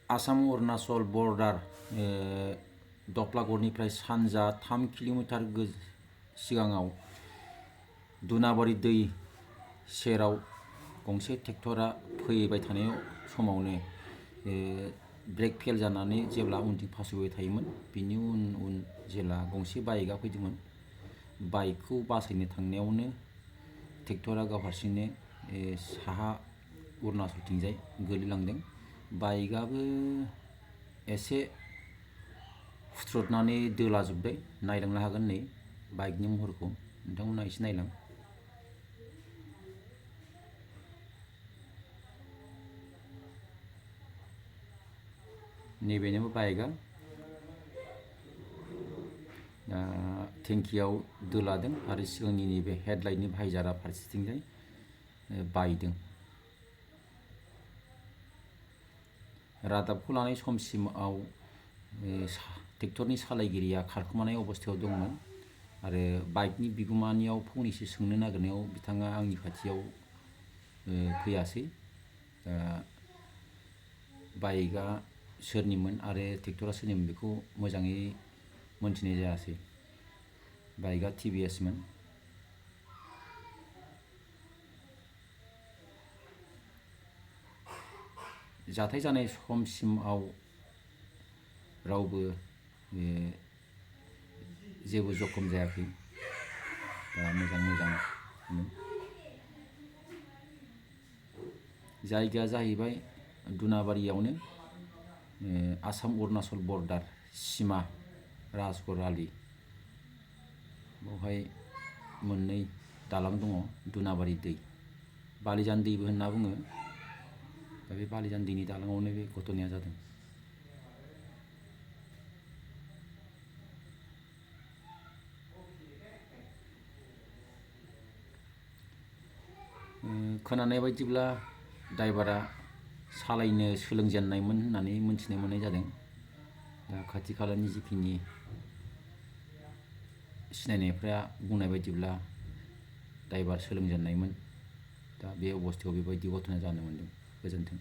Assam Arunachal border दख्लागड़निफ्राय सानजा 3 kilometre सिगाङाव दुनाबारि दै सेराव गंसे ट्रेक्टरा फैबाय थानाय समावनो ब्रेक फेल जानानै जेब्ला उनथिं फासयबाय थायोमोन बिनि उन जेब्ला गंसे बाइकआ फैदोंमोन बाइकखौ बासायनो थांनायावनो ट्रेक्टरा गाव हारसिंनो साहा अरुणाचलथिंजाय गोलैलांदों। बाइकआबो एसे हुथ्रदनानै दोलाजोब्बाय। नायलांनो हागोन नै बाइकनि महरखौ नोंथांमोना एसे नायलां। नैबेनोबो बाइकआ टेंकियाव दोलादों आरो सिगांनि नैबे हेडलाइटनि भाइजारा फारसेथिंजाय बायदों। रादाबखौ लानाय समसिमाव ट्रेक्टरनि सालायगिरिया खारखोमानाय अबस्थायाव दंमोन आरो बाइकनि बिगुमानियाव फंनैसो सोंनो नागिरनायाव बिथाङा आंनि खाथियाव फैयासै। बाइकआ सोरनिमोन आरो ट्रेक्टरा सोरनिमोन बेखौ मोजाङै मोनथिनाय जायासै। बाइकआ TVSमोन। जाथाय जानाय समसिमाव रावबो जेबो जखम जायाखै। मोजां जायगाया जाहैबाय दुनाबारियावनो आसाम अरुणाचल बर्डार सिमा राजगर आलि। बेवहाय मोननै दालां दङ दुनाबारि दै बालिजान दैबो होनना बुङो। दा बे बालिजान दैनि दालाङावनो बे घटनाया जादों। खोनानाय बायदिब्ला ड्राइभारा सालायनो सोलोंजेननायमोन होननानै मोनथिनो मोननाय जादों। दा खाथि खालानि जिखिनि सिनायनायफ्रा बुंनाय बायदिब्ला ड्राइभार सोलोंजेननायमोन। दा बे अबस्थायाव बेबायदि घटना जानो मोनदों। गोजोन्थों।